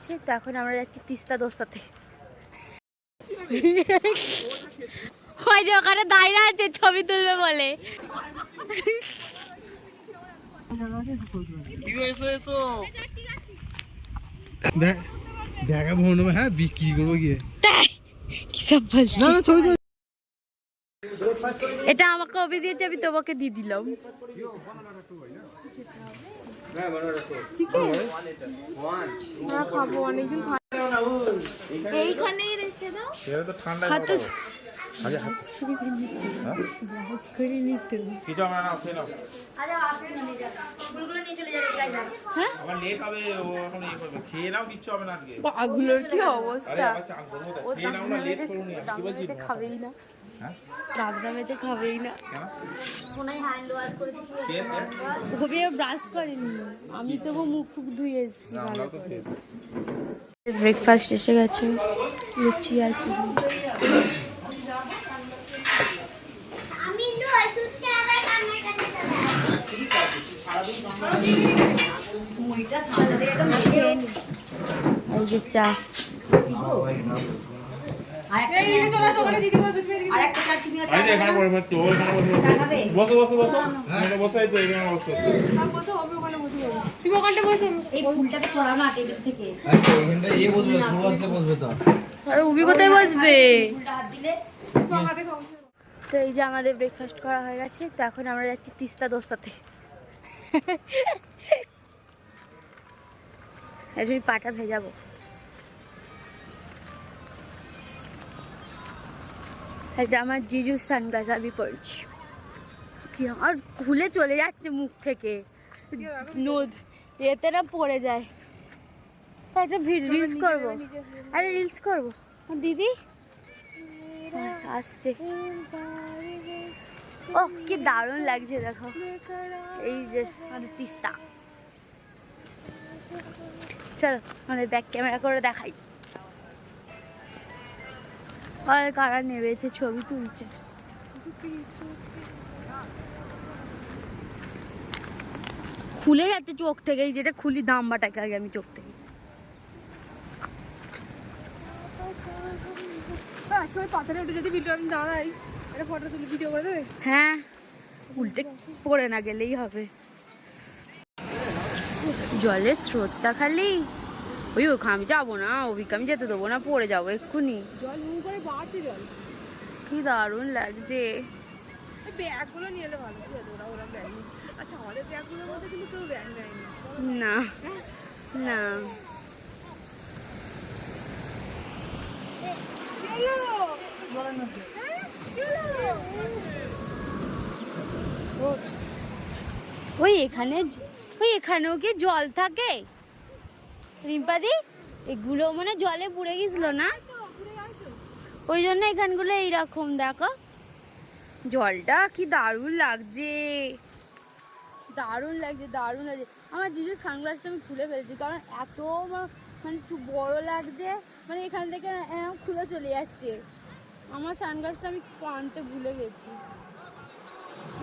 গেছে, তো এখন আমরা যাচ্ছি তিস্তা দোস্তাতে। ওই যে ওখানে দাঁড়িয়ে আছে ছবি তুলবে বলে। দেখা ভোন হ্যাঁ বিক্রি করবো গিয়ে কি সব বলছি। এটা আমাকে অভি দিয়েছে, আমি তোমাকে দিয়ে দিলাম। খাবো অনেকদিন এইখানেই রেখে দাও। পাগুলোর কি অবস্থা, খাবেই না, দাদা মেজে খাবেই না। ওকে ব্রাশ করেনি, আমি তবু মুখ টুক ধুয়ে এসেছি ভালো করে। ব্রেকফাস্ট এসে গেছে, লুচি আর কি। এই যে চা, উবি কোথায় বসবে? তো এই যে আমাদের ব্রেকফাস্ট করা হয়ে গেছে, তো এখন আমরা যাচ্ছি তিস্তা দোস্তাতে। এখন পাটা ভেজাবো। এটা আমার জিজুর সানগ্লাস আমি পড়ছি, কি আমার খুলে চলে যাচ্ছে মুখ থেকে, নোদ এতে না পড়ে যায়। একটা রিলস করবো, আরে রিলস করবো। দিদি আসছে, ও কি দারুণ লাগছে দেখো। এই যে আমাদের তিস্তা, চলো আমাদের ব্যাক ক্যামেরা করে দেখাই। আর কারা নেমেছে ছবি তুলছে। খুলে যাচ্ছে চোখ থেকে, এই যেটা খুলি দাম্বাটাকে আগে আমি চোখ থেকে। পাথরে উঠে যদি ভিডিও আমি দাঁড়াই, একটা ফটো তুলে ভিডিও করে দেবে। হ্যাঁ, উল্টে পড়ে না গেলেই হবে। জলের স্রোতটা খালি ওই আমি যাবো না, অভিকে আমি যেতে দেবো না, পড়ে যাবো এক্ষুনি। জল করে বাড়ছে, জল কি দারুণ লাগছে। ব্যাগগুলো নিয়ে এলে ভালো, ওরা ব্যাগ নেই। আচ্ছা, আমাদের ব্যাগগুলোর মধ্যে কিন্তু কেউ ব্যাগ নেয়নি না, না। ওই এখানেও কি জল থাকে রিম্পাদি? এগুলো মানে জলে পুড়ে গেছিল না, ওই জন্য এখানগুলো এইরকম। দেখো জলটা কি দারুণ লাগছে, দারুণ লাগছে, দারুণ লাগছে। আমার জিজুর সানগ্লাসটা আমি খুলে ফেলছি, কারণ এত মানে বড় লাগছে, মানে এখান থেকে খুলে চলে যাচ্ছে। আমার সানগ্লাসটা আমি আনতে ভুলে গেছি,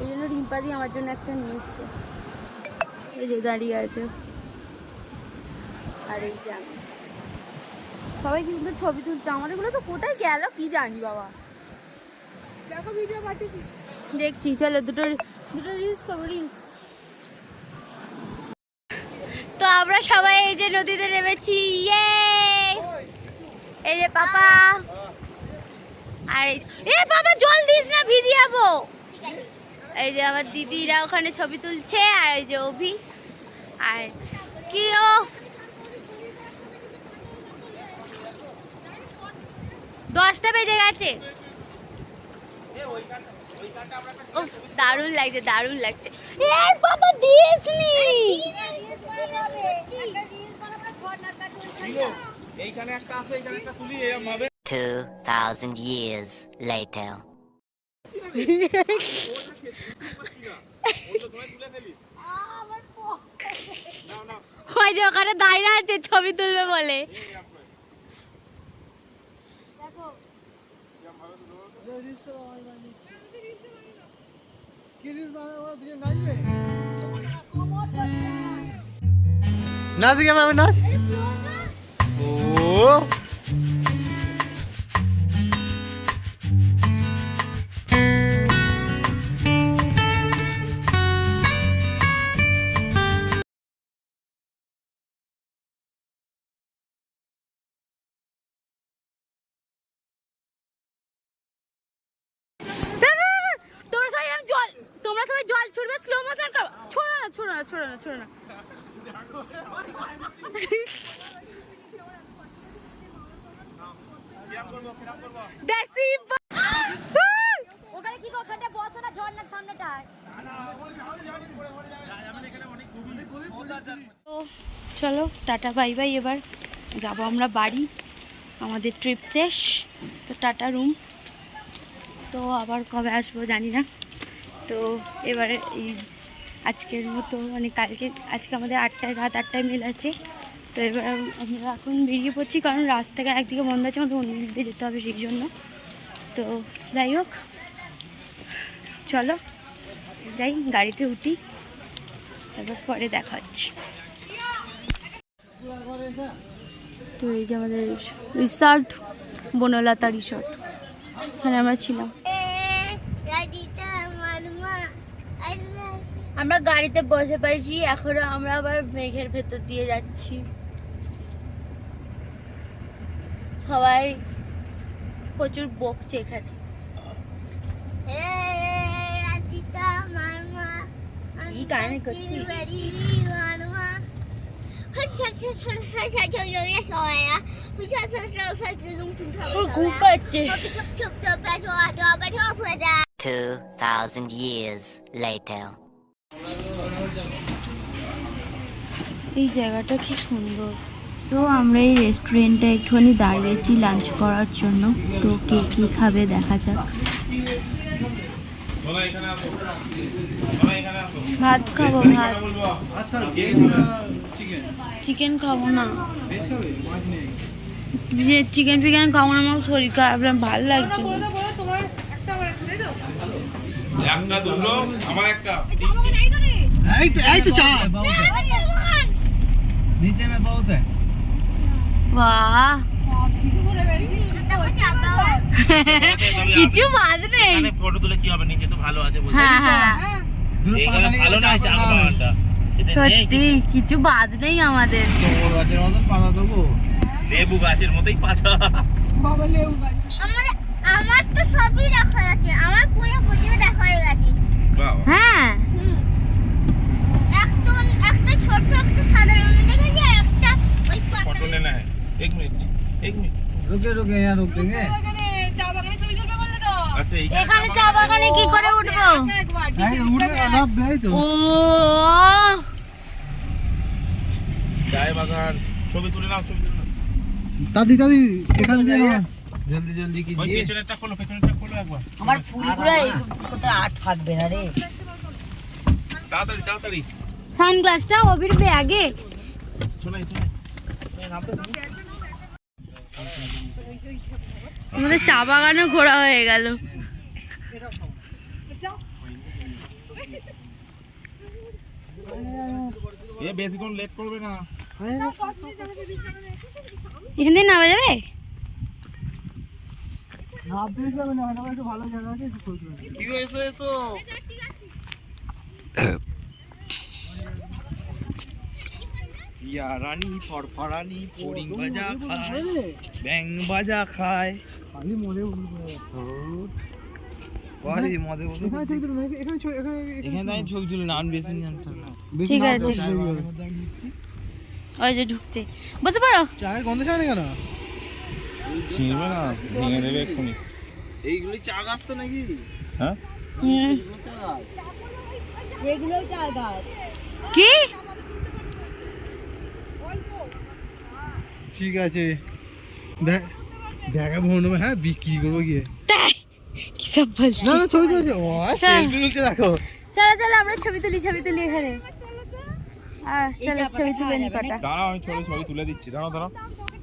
এই জন্য রিম্পাদি আমার জন্য একটা নিয়ে এসছে। এই যে দাঁড়িয়ে আছে, আর এই যে আমি, সবাই কিন্তু ছবি তুলছে। আমাদের গুলো তো কোথায় গেল কি জানি বাবা। দেখো ভিডিও পাঠিয়েছি, দেখছি। চলো দুটো রিলস করবো, রিলস। তো আমরা সবাই এই যে নদীতে নেমেছি, ইয়ে এই যে পাপা, আর এ বাবা জল দিস না, ভিজে যাবো। এই যে আমার দিদিরা ওখানে ছবি তুলছে, আর এই যে অভি, আর কি ও 10টা বেজে গেছে। দারুণ লাগছে, দারুণ লাগছে। বাবা দিসনি, এইখানে একটা আছে, এইখানে একটা তুলি 2000 years later. ওই যে ওখানে দাঁড়িয়ে আছে ছবি তুলবে বলে। নাচ কেমন নাচ তোমরা সবাই জল ছুড়বে, স্লো মোশন করো। ছোড়ো না, ছোড়ো না, ছোড়ো না, ছোড়ো না। দেশি ওখানে কি ওখানটা বসো না, ঝর্ণার সামনেটায়। চলো টাটা বাই বাই, এবার যাবো আমরা বাড়ি, আমাদের ট্রিপ শেষ। তো টাটা রুম, তো আবার কবে আসবো জানি না। তো এবারে এই আজকের মতো মানে কালকে, আজকে আমাদের রাত 8টায় মেল আছে। তো এবার আমরা এখন বেরিয়ে পড়ছি, কারণ রাস্তাঘাট একদিকে বন্ধ আছে, আমাদের অন্য দিক দিয়ে যেতে হবে সেই জন্য। তো যাই হোক, চলো যাই, গাড়িতে উঠি, তারপর পরে দেখা হচ্ছে। তো এই যে আমাদের রিসর্ট, বনলতা রিসর্ট, এখানে আমরা ছিলাম। আমরা গাড়িতে বসে পাইছি, এখন আমরা আবার মেঘের ভেতর দিয়ে যাচ্ছি। সবাই প্রচুর বকছে এখানে। কি কাহিনী করছি, ঘুম পাচ্ছে। 2,000 years later. এই জায়গাটা কি সুন্দর। তো আমরা এই রেস্টুরেন্টে একটুখানি দাঁড়িয়েছি লাঞ্চ করার জন্য। তো কে কী খাবে দেখা যাক। ভাত খাবো, ভাত। চিকেন খাবো না, চিকেন ফিকেন খাবো না, আমার শরীর খারাপ, ভালো লাগছে। একটা দুটো আমার একটা এই তো চা नीचे में बहुत है। वाह কিছু বাদ নেই, ফটো তুলে কি হবে, নিচে তো ভালো আছে বলতে। হ্যাঁ হ্যাঁ এইখানে ভালো না চা বাগানটা, সত্যি কিছু বাদ নেই আমাদের। তোর গাছের মতন পাতা দেবো, লেবু গাছের মতোই পাতা। বাবা লেবু গাছ আমার তো সবই দেখা যাচ্ছে, আমার পুরো পুজো দেখা হয়ে গেছে। হ্যাঁ একটা ছোট একটা সাদা রঙের দেখেছি, একটা ওই ফটো लेना है, एक मिनट रुके यहाँ रुक देंगे। চা বাগানে ছবি তুলবে বললে তো। আচ্ছা এখানে চা বাগানে কি করে উঠবো? नहीं उड़ने ना भाई तो ও চায় বাগান, ছবি তুলে নাও, ছবি তুলে নাও। दादी दादी এখান দিয়ে জলদি জলদি ওই कीजिए। পেছনেরটা খোলো, পেছনেরটা খোলো একবার। আমার ফুলগুলো কোথাও আর থাকবে না রে। তাড়াতাড়ি তাড়াতাড়ি সানগ্লাসটা ওবির ব্যাগে। শোনাই শোনাই আমাদের চা বাগানে ঘোরা হয়ে গেল। এ বেশিক্ষণ লেট করবে না। এখান থেকে নামা যাবে? না আপনি যাবেন না, এটা একটু ভালো জায়গা আছে, একটু খোঁজ নেবেন। কি এসো এসো। ইয়া রানী ফরফরানি ফড়িং ভাজা খায়, ব্যাং ভাজা খায়। খালি মনে উঠবে। বাড়ি মদে বসে এখানে ছবি তুলুন, এখানে এখানে আমি ছবি তুলে নাম বেশি জানতে না। বেশি ঠিক না আছে। তো ছবি হবে। ওই যে ঢুকছে, বসে পড়ো। চায়ের গন্ধ ছাড়ে কেন? ছিড়বে না, ভেঙে দেবে এক্ষুনি। এইগুলি চা গাছ তো নাকি? হ্যাঁ এগুলোই চা গাছ। কি ঠিক আছে, দেখা ভোর নেবে। হ্যাঁ বিক্রি করবো গিয়ে। তাই কি সব বলছিস? না না ছবি তুলছে, ও সেলফি তুলছে দেখো। চলো চলো আমরা ছবি তুলি এখানে। চলো ছবি তুলে নি কটা। দাঁড়াও আমি ছবি তুলে দিচ্ছি, দাঁড়াও দাঁড়াও।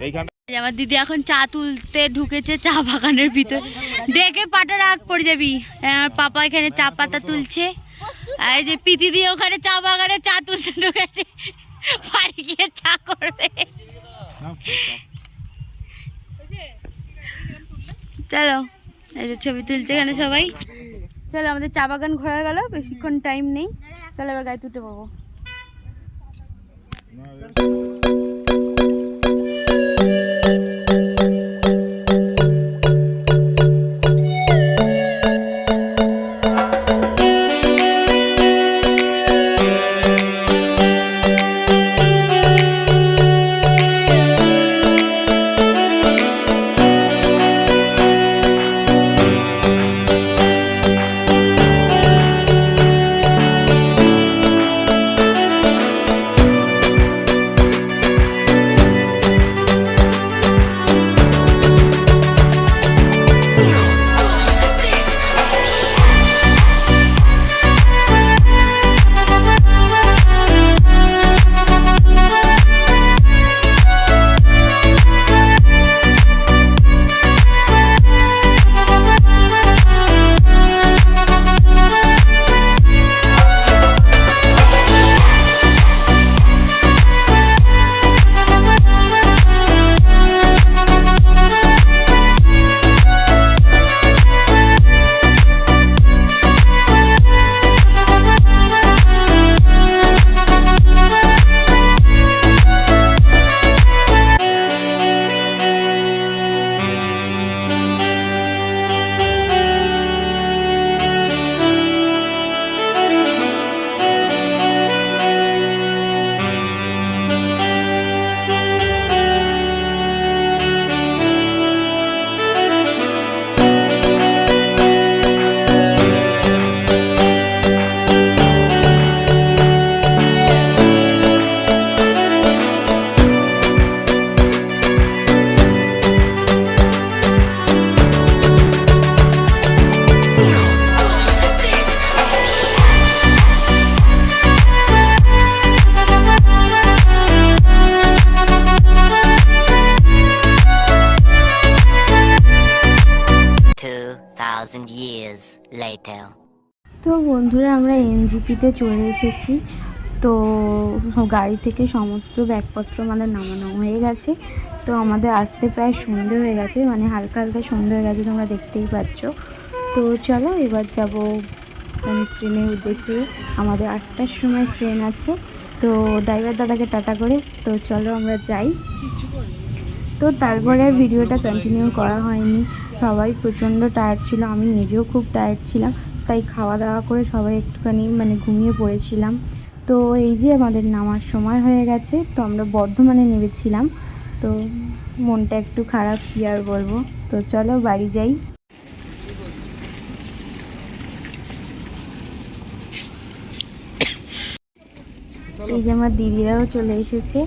এইখানে আমার দিদি এখন চা তুলতে ঢুকেছে চা বাগানের ভিতর, দেখে পাটা রাগ পড়ে যাবি। আমার পাপা এখানে চা পাতা তুলছে, আর এই যে পিতি দিয়ে ওখানে চা বাগানে চা তুলতে ঢুকেছে, বাড়ি গিয়ে চা করবে। চলো এই যে ছবি তুলছে এখানে সবাই। চলো আমাদের চা বাগান ঘোরা গেল, বেশিক্ষণ টাইম নেই। চলো এবার গায়ে তুলতে পাবো। 2,000 years later. তো বন্ধুরা আমরা এনজিপিতে চলে এসেছি। তো গাড়ি থেকে সমস্ত ব্যাগপত্র আমাদের নামানো হয়ে গেছে। তো আমাদের আসতে প্রায় সন্ধে হয়ে গেছে, মানে হালকা হালকা সন্ধে হয়ে গেছে, তোমরা দেখতেই পাচ্ছ। তো চলো এবার যাব মানে ট্রেনের উদ্দেশ্যে। আমাদের 8টার সময় ট্রেন আছে। তো ড্রাইভার দাদাকে টাটা করে তো চলো আমরা যাই। তো তারপরে আর ভিডিওটা কন্টিনিউ করা হয়নি। সবাই প্রচণ্ড টায়ার্ড ছিল, আমি নিজেও খুব টায়ার্ড ছিলাম, তাই খাওয়া দাওয়া করে সবাই একটুখানি মানে ঘুমিয়ে পড়েছিলাম। তো এই যে আমাদের নামার সময় হয়ে গেছে। তো আমরা বর্ধমানে নেমেছিলাম। তো মনটা একটু খারাপ, কী আর বলবো। তো চলো বাড়ি যাই। এই যে আমার দিদিরাও চলে এসেছে।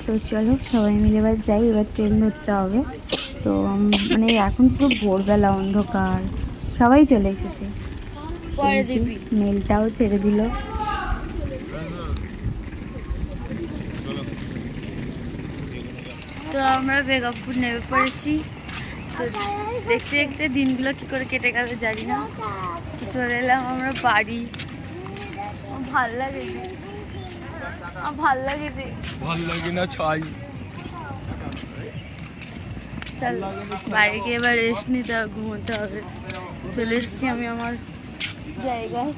তো চলো সবাই মিলে এবার যাই, এবার ট্রেন ধরতে হবে। তো মানে এখন পুরো ভোরবেলা, অন্ধকার, সবাই চলে এসেছে। এই যে মেলটাও ছেড়ে দিল। তো আমরা বেগমপুর নেমে পড়েছি। তো দেখতে দেখতে দিনগুলো কী করে কেটে গেল জানি না। তো চলে এলাম আমরা বাড়ি। ভাল লাগে, ভাল লাগে রে, ভাল লাগে না ছাই। চল বাইরে গিয়ে এবার রেস্ট নিতে হবে, ঘুমোতে হবে। চলে এসেছি আমি আমার জায়গায়।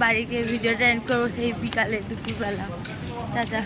বাড়ি গিয়ে ভিডিওটা এন্ড করবো সেই বিকালে, দুপুরবেলা। টাটা।